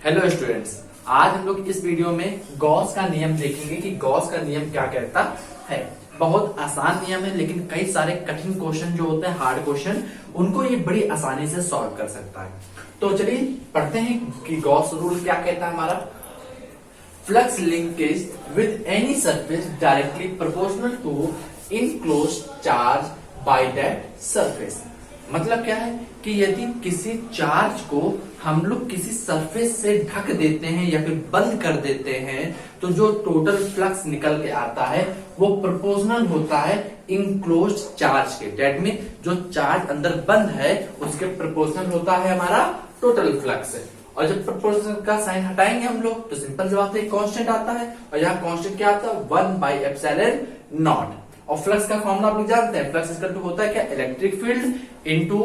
Hello students, आज हम लोग इस वीडियो में गॉस का नियम देखेंगे कि गॉस का नियम क्या कहता है। बहुत आसान नियम है, लेकिन कई सारे कठिन क्वेश्चन जो होते हैं, हार्ड क्वेश्चन, उनको ये बड़ी आसानी से सॉल्व कर सकता है। तो चलिए पढ़ते हैं कि गॉस रूल क्या कहता है हमारा। Flux linkage with any surface directly proportional to enclosed charge by that surface. मतलब क्या है कि यदि किसी चार्ज को हम लोग किसी सरफेस से ढक देते हैं या फिर बंद कर देते हैं, तो जो टोटल फ्लक्स निकल के आता है वो प्रोपोर्शनल होता है इनक्लोज्ड चार्ज के। डेट में जो चार्ज अंदर बंद है उसके प्रोपोर्शनल होता है हमारा टोटल फ्लक्स। और जब प्रोपोर्शनल का साइन हटाएंगे हम लोग तो सिंपल जवाब कांस्टेंट आता है, और यहाँ कांस्टेंट क्या आता है 1/एप्सिलॉन नॉट। और फ्लक्स का फॉर्मूला आप लोग जानते हैं, फ्लक्स इक्वल टू होता है क्या, electric field into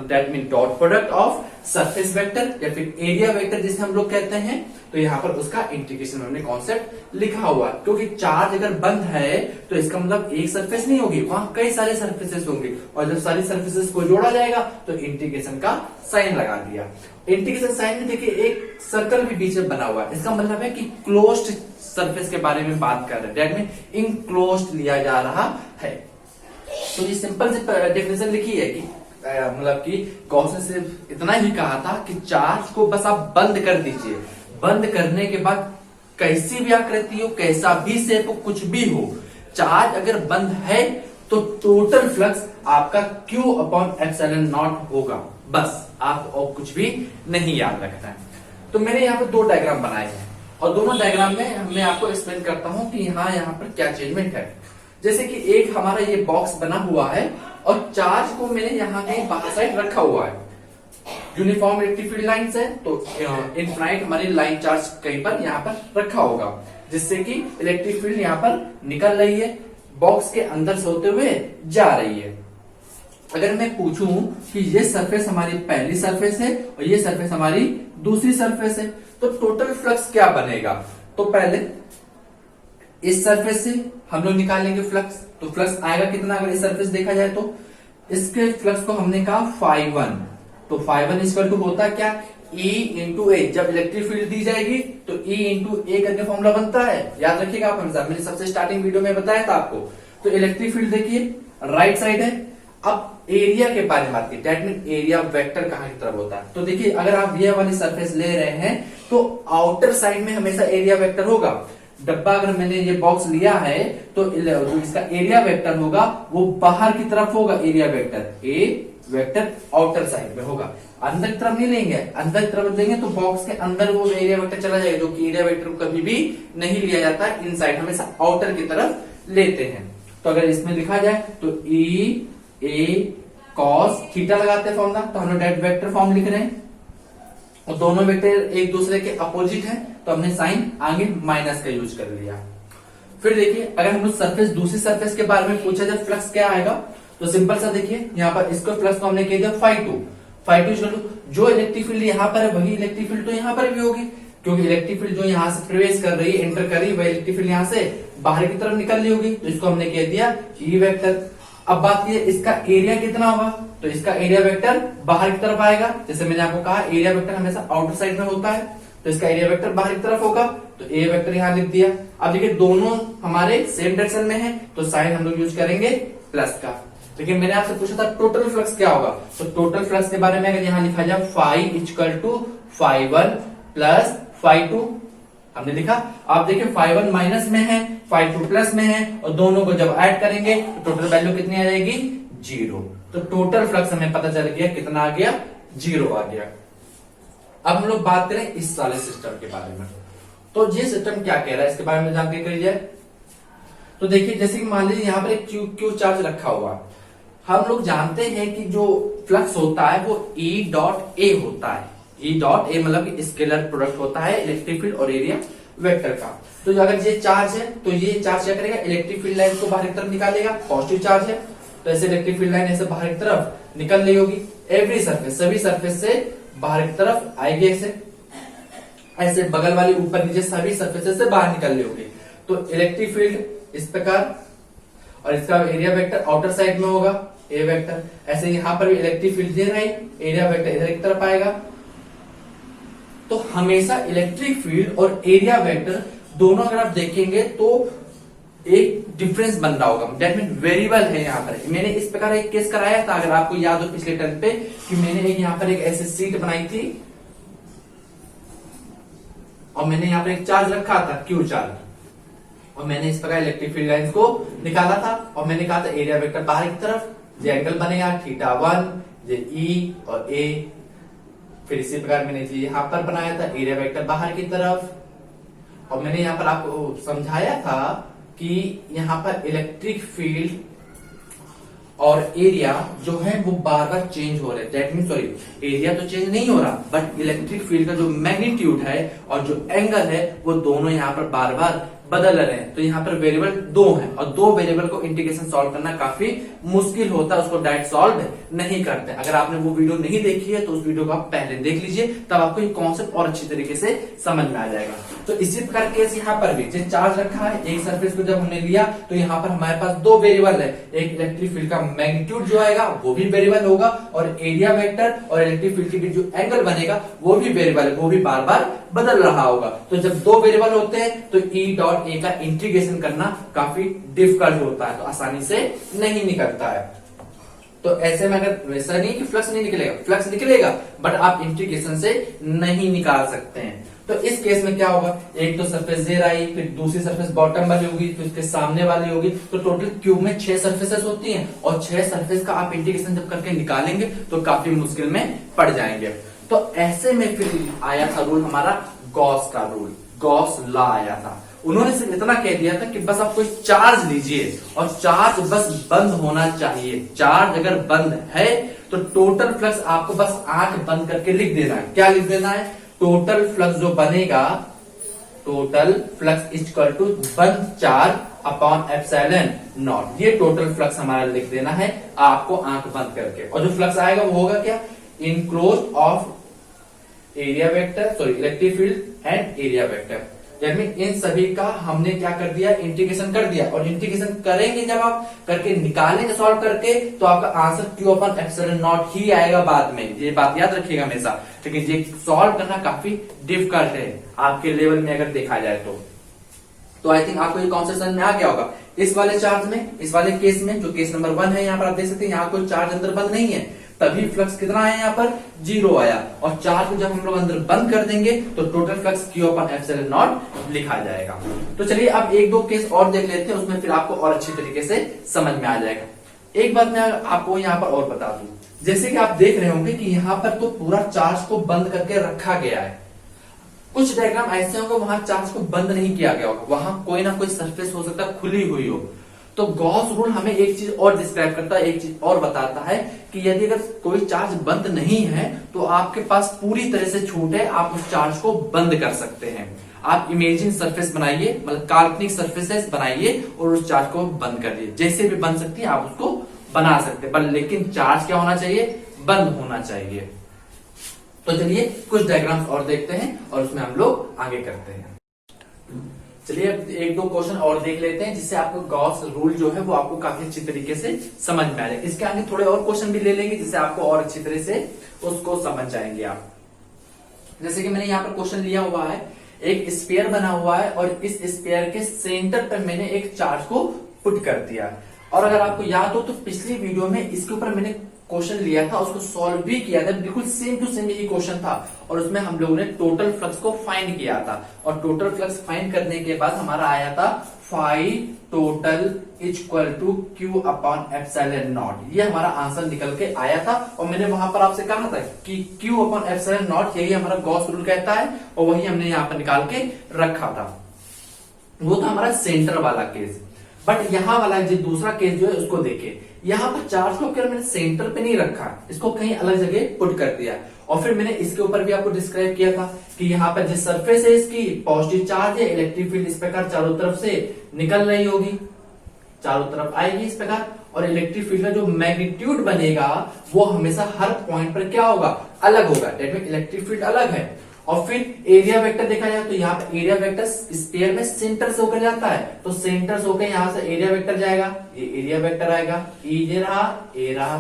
that mean dot product of surface vector या फिर एरिया वेक्टर जिसे हम लोग कहते हैं। तो यहाँ पर उसका इंटीग्रेशन हमने कॉन्सेप्ट लिखा हुआ है, क्योंकि चार्ज अगर बंद है तो इसका मतलब एक सरफेस नहीं होगी, वहां कई सारे सरफेसेस होंगे, और जब सारी सरफेसेस को जोड़ा जाएगा तो इंटीग्रेशन का साइन लगा दिया। इंटीग्रेशन साइन में देखिए एक सर्कल भी बीच में बना हुआ है, इसका मतलब है कि क्लोज्ड सरफेस के बारे में बात कर रहे हैं, डेट में इनक्लोज्ड लिया जा रहा है। तो ये सिंपल से डेफिनेशन लिखी है कि मतलब कि गॉस ने सिर्फ इतना ही कहा था कि चार्ज को बस आप बंद कर दीजिए, बंद करने के बाद कैसी भी आकृति हो, कैसा भी शेप हो, कुछ भी हो, चार्ज अगर बंद है तो टोटल फ्लक्स आपका Q/ε0 होगा। बस आप और कुछ भी नहीं याद रखना है। तो मैंने यहाँ पे दो डायग्राम बनाए हैं, और दोनों डायग्राम में मैं आपको एक्सप्लेन करता हूं कि यहाँ पर क्या चेंजमेंट है। जैसे कि एक हमारा ये बॉक्स बना हुआ है और चार्ज को मैंने यहाँ कहीं बाहर साइड रखा हुआ है। यूनिफॉर्म इलेक्ट्रिक फील्ड लाइंस है, तो इनफाइनाइट हमारी लाइन चार्ज कहीं पर यहाँ पर रखा होगा, जिससे कि इलेक्ट्रिक फील्ड यहाँ पर निकल रही है, बॉक्स के अंदर से होते हुए जा रही है। अगर मैं पूछूं कि ये सरफेस हमारी पहली सरफेस है और ये सरफेस हमारी दूसरी सरफेस है, तो टोटल फ्लक्स क्या बनेगा। तो पहले इस सरफेस से हम लोग निकालेंगे फ्लक्स, तो फ्लक्स आएगा कितना, अगर इस सरफेस देखा जाए तो इसके फ्लक्स को हमने कहा φ1, तो φ1 इक्वल टू होता है क्या, E इंटू ए। जब इलेक्ट्रिक फील्ड दी जाएगी तो E इंटू ए करके फॉर्मूला बनता है, याद रखिएगा आप हमेशा, मैंने सबसे स्टार्टिंग वीडियो में बताया था आपको। तो इलेक्ट्रिक फील्ड देखिए राइट साइड है। अब एरिया के बारे में बात की, दैट मीन एरिया वेक्टर कहां की तरफ होता है। तो देखिए अगर आप ये वाली सरफेस ले रहे हैं तो आउटर साइड में हमेशा एरिया वेक्टर होगा। डब्बा अगर मैंने ये बॉक्स लिया है तो जो इसका एरिया वेक्टर होगा वो बाहर की तरफ होगा, area vector A vector outer side में होगा। अंदर की तरफ नहीं लेंगे, अंदर की तरफ लेंगे तो बॉक्स के अंदर वो एरिया वेक्टर चला जाएगा, जो कि एरिया वेक्टर को कभी भी नहीं लिया जाता है, इनसाइड हमेशा आउटर की तरफ लेते हैं। तो अगर इसमें लिखा जाए तो ई ए कॉस थीटा लगाते हैं फॉर्मूला, तो हम लोग डायरेक्ट वेक्टर फॉर्म लिख रहे हैं, और दोनों वेक्टर एक दूसरे के अपोजिट है, तो हमने साइन आगे माइनस का यूज कर लिया। फिर देखिए अगर हम लोग सरफेस दूसरी सरफेस के बारे में पूछा जाए फ्लक्स क्या आएगा, तो सिंपल सा देखिए यहाँ पर इसको फ्लक्स को हमने कह दिया φ2 जो इलेक्ट्रिक फील्ड यहाँ पर है वही इलेक्ट्रिक फील्ड तो यहाँ पर भी होगी, क्योंकि इलेक्ट्रिक फील्ड जो यहाँ से प्रवेश कर रही है, एंटर कर रही है, वही इलेक्ट्रिक फील्ड यहाँ से बाहर की तरफ निकल रही होगी, तो इसको हमने कह दिया ई वेक्टर। अब बात ये इसका एरिया कितना होगा, तो इसका एरिया वेक्टर बाहर की तरफ आएगा। जैसे मैंने आपको कहा एरिया वेक्टर हमेशा आउटर साइड में होता है, तो इसका एरिया वेक्टर बाहर की तरफ होगा, तो ए वेक्टर यहाँ लिख दिया। अब देखिए दोनों हमारे सेम डायरेक्शन में है, तो साइन हम लोग यूज करेंगे प्लस का। लेकिन मैंने आपसे पूछा था टोटल फ्लक्स क्या होगा, तो टोटल फ्लक्स के बारे में अगर यहाँ लिखा जाए φ=φ1 प्लस φ2, हमने लिखा। आप देखिए φ1 माइनस में है, φ2 प्लस में है, और दोनों को जब ऐड करेंगे तो टोटल वैल्यू कितनी आ जाएगी, 0। तो टोटल फ्लक्स हमें पता चल गया कितना आ गया, 0 आ गया। अब हम लोग बात करें इस वाले सिस्टम के बारे में, तो ये सिस्टम क्या कह रहा है इसके बारे में जानकारी करिए। तो देखिए जैसे कि मान लीजिए यहाँ पर एक क्यू चार्ज रखा हुआ, हम लोग जानते हैं कि जो फ्लक्स होता है वो E.A होता है। E.A मतलब कि स्केलर प्रोडक्ट होता है इलेक्ट्रिक फील्ड और एरिया वेक्टर का। तो अगर ये चार्ज है तो ये चार्ज क्या करेगा, इलेक्ट्रिक फील्ड लाइन को बाहर की तरफ निकालेगा, पॉजिटिव चार्ज है तो ऐसे इलेक्ट्रिक फील्ड लाइन ऐसे बाहर की तरफ निकल रही होगी। एवरी सरफेस, सभी सरफेस से बाहर की तरफ आएगी, ऐसे बगल वाली ऊपर नीचे सभी सरफेस से बाहर निकल रही होगी। तो इलेक्ट्रिक फील्ड इस प्रकार, और इसका एरिया वेक्टर आउटर साइड में होगा, ए वेक्टर। ऐसे यहाँ पर भी इलेक्ट्रिक फील्ड दे रहा है, एरिया वेक्टर इधर की तरफ आएगा, तो हमेशा इलेक्ट्रिक फील्ड और एरिया वेक्टर दोनों अगर आप देखेंगे तो एक डिफरेंस बन रहा होगा, डेट मीन वेरिएबल है यहाँ पर। मैंने इस प्रकार एक केस कराया था, अगर आपको याद हो पिछले टर्म पे, कि मैंने यहाँ पर एक ऐसे सीट बनाई थी और मैंने यहाँ पर एक चार्ज रखा था, क्यू चार्ज, और मैंने इस प्रकार इलेक्ट्रिक फील्ड लाइंस को निकाला था और मैंने कहा था एरिया वेक्टर बाहर की तरफ, जो एंगल बनेगा θ1, जो ई और ए। फिर इसी प्रकार मैंने यहाँ पर बनाया था एरिया वेक्टर बाहर की तरफ, और मैंने यहाँ पर आपको समझाया था कि यहाँ पर इलेक्ट्रिक फील्ड और एरिया जो है वो बार बार चेंज हो रहे हैं। दैट मीन सॉरी, एरिया तो चेंज नहीं हो रहा, बट इलेक्ट्रिक फील्ड का जो मैग्नीट्यूड है और जो एंगल है वो दोनों यहाँ पर बार बार बदल रहे हैं। तो यहाँ पर वेरिएबल दो हैं और दो वेरिएबल को इंटीग्रेशन सॉल्व करना काफी मुश्किल होता है, उसको डायरेक्ट सॉल्व नहीं करते। अगर आपने वो वीडियो नहीं देखी है तो उस वीडियो को आप पहले देख लीजिए, तब आपको ये कॉन्सेप्ट और अच्छी तरीके से समझ में आ जाएगा। तो इसी प्रकार केस यहाँ पर भी, जो चार्ज रखा है एक सरफेस को जब हमने लिया तो यहाँ पर हमारे पास दो वेरिएबल है, एक इलेक्ट्रिक फील्ड का मैग्नीट्यूड जो आएगा वो भी वेरिएबल होगा, और एरिया वेक्टर और इलेक्ट्रिक फील्ड के बीच जो एंगल बनेगा वो भी वेरिएबल है, वो भी बार बार बदल रहा होगा। तो जब दो वेरिएबल होते हैं तो ई डॉट ए का इंटीग्रेशन करना काफी डिफिकल्ट होता है, तो आसानी से नहीं निकलता है। तो ऐसे में अगर वैसा नहीं कि फ्लक्स नहीं निकलेगा, फ्लक्स निकलेगा बट आप इंटीग्रेशन से नहीं निकाल सकते हैं। तो इस केस में क्या होगा, एक तो सरफेस जेर आई, फिर दूसरी सरफेस बॉटम वाली होगी, फिर उसके सामने वाली होगी, तो टोटल क्यूब में 6 सरफेसेस होती हैं और 6 सरफेस का आप इंटीग्रेशन जब करके निकालेंगे तो काफी मुश्किल में पड़ जाएंगे। तो ऐसे में फिर आया था रूल हमारा गॉस का रूल, गॉस लॉ आया था। उन्होंने सिर्फ इतना कह दिया था कि बस आप कोई चार्ज लीजिए और चार्ज बस बंद होना चाहिए। चार्ज अगर बंद है तो टोटल फ्लक्स आपको बस आंख बंद करके लिख देना है। क्या लिख देना है, टोटल फ्लक्स जो बनेगा, टोटल फ्लक्स इक्वल टू बंद चार्ज अपॉन एप्सिलॉन नॉट, ये टोटल फ्लक्स हमारा लिख देना है आपको आंख बंद करके। और जो फ्लक्स आएगा वो होगा क्या, enclose of area vector, sorry electric field and area vector. That mean in सभी का हमने क्या कर दिया, इंटीग्रेशन कर दिया, और इंटीग्रेशन करेंगे जब आप करके निकालेंगे सॉल्व करके तो आपका answer Q upon epsilon not ही आएगा बाद में, ये बात याद रखिएगा हमेशा। लेकिन ये सॉल्व करना काफी डिफिकल्ट है आपके लेवल में अगर देखा जाए तो आई थिंक आपको ये कॉन्सेप्ट समझ में आ गया होगा। इस वाले चार्ज में, इस वाले केस में, जो केस नंबर 1 है, यहाँ पर आप देख सकते हैं यहाँ कोई चार्ज अंदर बंद नहीं है, तभी फ्लक्स कितना आया, यहाँ पर 0 आया। और चार्ज को जब हम लोग अंदर बंद कर देंगे तो total flux Q upon epsilon not लिखा जाएगा। तो चलिए अब एक दो केस और देख लेते हैं, उसमें फिर आपको और अच्छी तरीके से समझ में आ जाएगा। एक बात मैं आपको यहाँ पर और बता दूं, जैसे कि आप देख रहे होंगे कि यहाँ पर तो पूरा चार्ज को बंद करके रखा गया है। कुछ डायग्राम ऐसे होंगे वहां चार्ज को बंद नहीं किया गया होगा, वहां कोई ना कोई सरफेस हो सकता है खुली हुई हो। तो गॉस रूल हमें एक चीज और डिस्क्राइब करता है, एक चीज और बताता है कि यदि अगर कोई चार्ज बंद नहीं है तो आपके पास पूरी तरह से छूट है, आप उस चार्ज को बंद कर सकते हैं। आप इमेजिन सरफेस बनाइए, मतलब काल्पनिक सरफेसेस बनाइए और उस चार्ज को बंद कर दिए, जैसे भी बन सकती है आप उसको बना सकते हैं, पर लेकिन चार्ज क्या होना चाहिए, बंद होना चाहिए। तो चलिए कुछ डायग्राम्स और देखते हैं और उसमें हम लोग आगे करते हैं। चलिए अब एक दो क्वेश्चन और देख लेते हैं, जिससे आपको गॉस रूल जो है वो आपको काफी अच्छी तरीके से समझ में आ जाए। इसके आगे थोड़े और क्वेश्चन भी ले लेंगे जिससे आपको और अच्छी तरह से उसको समझ जाएंगे आप। जैसे कि मैंने यहाँ पर क्वेश्चन लिया हुआ है, एक स्फीयर बना हुआ है और इस स्फीयर के सेंटर पर मैंने एक चार्ज को पुट कर दिया। और अगर आपको याद हो तो पिछली वीडियो में इसके ऊपर मैंने क्वेश्चन लिया था, उसको सॉल्व भी किया था, बिल्कुल सेम टू सेम यही क्वेश्चन था, और उसमें हम लोगों ने टोटल फ्लक्स को फाइंड किया था। और टोटल फ्लक्स फाइंड करने के बाद हमारा आया था phi total equal to Q upon epsilon naught, ये हमारा आंसर निकल के आया था। और मैंने वहां पर आपसे कहा था कि क्यू अपॉन एप्सिलॉन नॉट यही हमारा गॉस रूल कहता है, और वही हमने यहाँ पर निकाल के रखा था। वो था हमारा सेंटर वाला केस। बट यहाँ वाला जो दूसरा केस जो है उसको देखिए, यहाँ पर चार्ज को क्या मैंने सेंटर पे नहीं रखा, इसको कहीं अलग जगह पुट कर दिया। और फिर मैंने इसके ऊपर भी आपको डिस्क्राइब किया था कि यहाँ पर जिस सरफेस है इसकी पॉजिटिव चार्ज है, इलेक्ट्रिक फील्ड इस प्रकार चारों तरफ से निकल रही होगी, चारों तरफ आएगी इस प्रकार, और इलेक्ट्रिक फील्ड का जो मैग्नीट्यूड बनेगा वो हमेशा हर पॉइंट पर क्या होगा, अलग होगा। दैट मीन इलेक्ट्रिक फील्ड अलग है। और फिर एरिया वेक्टर देखा जाए तो यहाँ पे एरिया वेक्टर स्फीयर में सेंटर से होकर जाता है, तो सेंटर से होकर यहाँ से एरिया वेक्टर जाएगा, ये एरिया वेक्टर आएगा, ये रहा, ए रहा।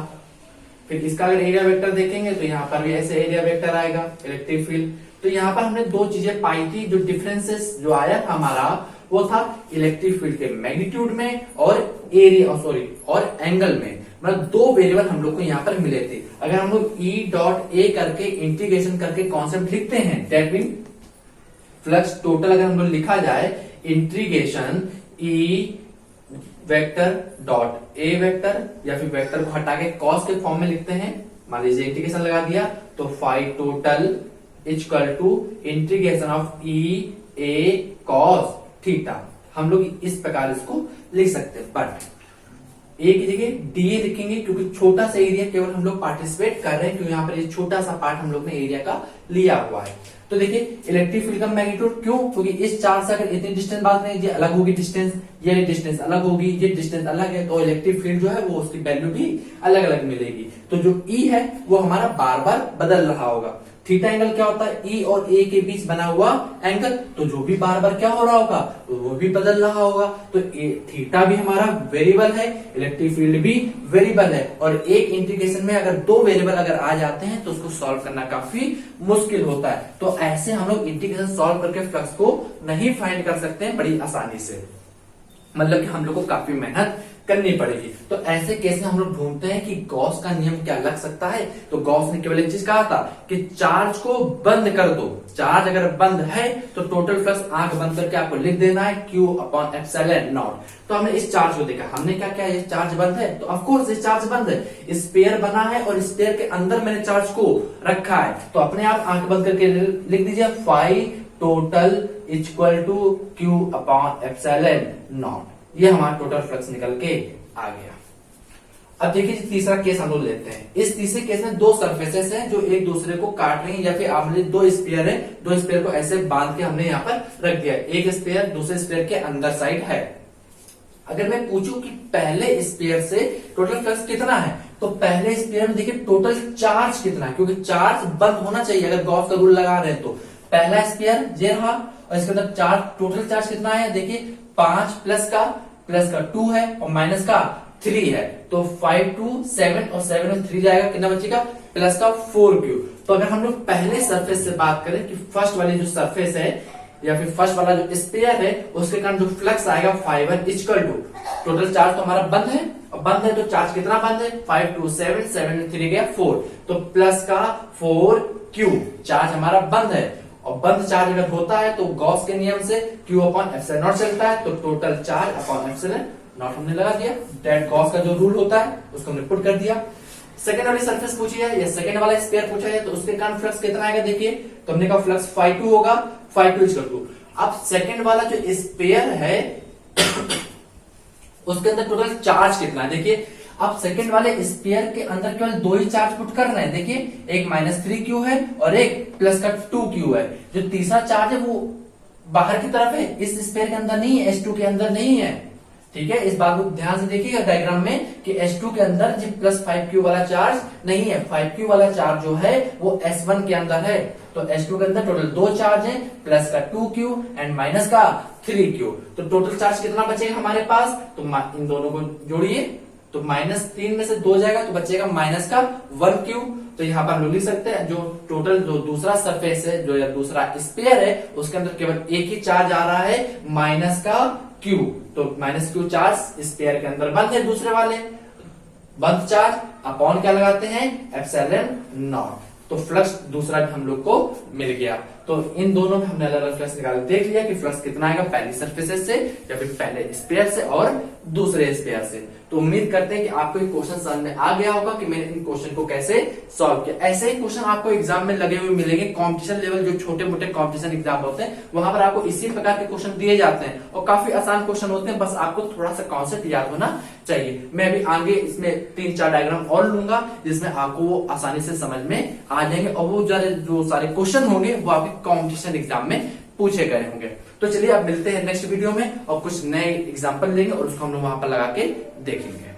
फिर इसका अगर एरिया वेक्टर देखेंगे तो यहाँ पर भी ऐसे एरिया वेक्टर आएगा इलेक्ट्रिक फील्ड। तो यहाँ पर हमने दो चीजें पाई थी, जो डिफरेंसेस जो आया था हमारा वो था इलेक्ट्रिक फील्ड के मैग्नीट्यूड में और एरिया और एंगल में। मतलब दो वेरिएबल हम लोग को यहाँ पर मिले थे। अगर हम लोग E डॉट ए करके इंटीग्रेशन करके कॉन्सेप्ट लिखते हैं, दैट मीन फ्लक्स टोटल अगर हम लोग लिखा जाए integration E vector dot A vector, या फिर वेक्टर को हटा के कॉस के फॉर्म में लिखते हैं, मान लीजिए इंटीग्रेशन लगा दिया तो phi total equal to integration of E a cos theta. हम लोग इस प्रकार इसको लिख सकते हैं, बट ए की जगह डीए लिखेंगे क्योंकि छोटा सा एरिया केवल हम लोग पार्टिसिपेट कर रहे हैं, क्योंकि यहाँ पर ये छोटा सा पार्ट हम लोग ने एरिया का लिया हुआ है। तो देखिए इलेक्ट्रिक फील्ड का मैग्नीट्यूड क्यों, क्योंकि इस चार्ज से अगर इतनी डिस्टेंस बात नहीं, ये अलग होगी डिस्टेंस, ये डिस्टेंस अलग होगी, ये डिस्टेंस अलग है, तो इलेक्ट्रिक फील्ड जो है वो उसकी वैल्यू भी अलग अलग मिलेगी। तो जो ई है वो हमारा बार बार बदल रहा होगा। थीटा एंगल क्या होता है, ई और ए के बीच बना हुआ एंगल, तो जो भी बार बार क्या हो रहा होगा तो वो भी बदल रहा होगा। तो थीटा भी हमारा वेरिएबल है, इलेक्ट्रिक फील्ड भी वेरिएबल है, और एक इंटीग्रेशन में अगर दो वेरिएबल अगर आ जाते हैं तो उसको सॉल्व करना काफी मुश्किल होता है। तो ऐसे हम लोग इंटीग्रेशन सॉल्व करके फ्लक्स को नहीं फाइंड कर सकते हैं बड़ी आसानी से, मतलब कि हम लोग को काफी मेहनत करनी पड़ेगी। तो ऐसे केस में हम लोग ढूंढते हैं कि गॉस का नियम क्या लग सकता है। तो गॉस ने केवल एक चीज कहा था कि चार्ज को बंद कर दो, चार्ज अगर बंद है तो टोटल फ्लक्स आंख बंद करके आपको लिख देना है Q अपॉन एप्सिलॉन नॉट। तो हमने इस चार्ज को देखा, हमने क्या किया, ये चार्ज बंद है तो ऑफकोर्स ये चार्ज बंद है, स्पेयर बना है और स्पेयर के अंदर मैंने चार्ज को रखा है, तो अपने आप आंख बंद करके लिख दीजिए phi total equal to Q upon epsilon naught. ये हमारा टोटल फ्लक्स निकल के आ गया। अब देखिए तीसरा केस हम लोग लेते हैं। इस तीसरे केस में दो सरफेसेस हैं जो एक दूसरे को काट रही हैं, या फिर आपने दो स्पेयर है, दो स्पेयर को ऐसे बांध के हमने यहाँ पर रख दिया, एक स्पेयर दूसरे स्पेयर के अंदर साइड है। अगर मैं पूछूं कि पहले स्पेयर से टोटल फ्लक्स कितना है, तो पहले स्पेयर में देखिए टोटल चार्ज कितना है, क्योंकि चार्ज बंद होना चाहिए अगर गॉस का रूल लगा रहे हैं। तो पहला स्पेयर ये रहा और इसके अंदर चार्ज, टोटल चार्ज कितना है, देखिए 5 प्लस का 2 है और माइनस का 3 है, तो 5 2 7 और 7 में 3 जाएगा, कितना बचेगा प्लस का 4Q। तो अगर हम लोग पहले सरफेस से बात करें कि फर्स्ट वाली जो सरफेस है या फिर फर्स्ट वाला जो स्पेयर है उसके कारण जो फ्लक्स आएगा 5 इक्वल टू टोटल चार्ज तो हमारा बंद है, और बंद है तो चार्ज कितना बंद है 5 2 7 7 में 3 गया 4, तो प्लस का 4Q चार्ज हमारा बंद है। और बंद चार्ज अगर होता है तो गॉस के नियम से Q अपॉन एप्सिलॉन नॉट चलता है, तो total charge upon epsilon not हमने लगा दिया। दैट गॉस का जो रूल होता है उसको हमने पुट कर दिया। सेकंड वाली सरफेस पूछी है या सेकंड वाला स्पेयर पूछा है, तो उसके कारण फ्लक्स कितना आएगा, देखिए तो हमने कहा फ्लक्स 5 2 होगा, 5 2 इक्वल टू, अब सेकंड वाला जो स्पेयर है उसके अंदर टोटल चार्ज कितना है, देखिए अब सेकंड वाले स्पेयर के अंदर केवल दो ही चार्ज पुट कर रहे हैं, देखिए एक -3Q है और एक प्लस का 2Q है। जो तीसरा चार्ज है वो बाहर की तरफ है, इस स्पेयर के अंदर नहीं है, S2 के अंदर नहीं है, ठीक है। इस बात को ध्यान से देखिएगा डायग्राम में कि S2 के अंदर जी प्लस 5Q वाला चार्ज नहीं है, 5Q वाला चार्ज जो है वो S1 के अंदर है। तो S2 के अंदर टोटल दो चार्ज है, प्लस का 2Q एंड माइनस का 3Q, तो टोटल चार्ज कितना बचेगा हमारे पास, तो इन दोनों को जोड़िए तो -3 में से 2 जाएगा तो बचेगा माइनस का 1Q। तो यहाँ पर हम लोग लिख सकते हैं जो टोटल जो दूसरा सरफेस है जो या दूसरा स्पेयर है उसके अंदर केवल एक ही चार्ज आ रहा है माइनस का Q, तो -Q चार्ज स्पेयर के अंदर बंद है, दूसरे वाले बंद चार्ज अपॉन क्या लगाते हैं एप्सिलॉन नॉट, तो फ्लक्स दूसरा भी हम लोग को मिल गया। तो इन दोनों में हमने अलग अलग फ्लक्स निकाल देख लिया कि फ्लक्स कितना आएगा पहली सरफेस से या फिर पहले स्पेयर से और दूसरे स्पेयर से। तो उम्मीद करते हैं कि आपको ये क्वेश्चन समझ में आ गया होगा कि मैंने इन क्वेश्चन को कैसे सॉल्व किया। ऐसे ही क्वेश्चन आपको एग्जाम में लगे हुए मिलेंगे, कंपटीशन लेवल जो छोटे मोटे कंपटीशन एग्जाम होते हैं वहां पर आपको इसी प्रकार के क्वेश्चन दिए जाते हैं और काफी आसान क्वेश्चन होते हैं, बस आपको थोड़ा सा कॉन्सेप्ट याद होना चाहिए। मैं अभी आगे इसमें 3-4 डायग्राम और लूंगा जिसमें आपको वो आसानी से समझ में आ जाएंगे और वो जो सारे क्वेश्चन होंगे वो आपके कॉम्पिटिशन एग्जाम में पूछे गए होंगे। तो चलिए अब मिलते हैं नेक्स्ट वीडियो में और कुछ नए एग्जाम्पल लेंगे और उसको हम लोग वहां पर लगा के देखेंगे।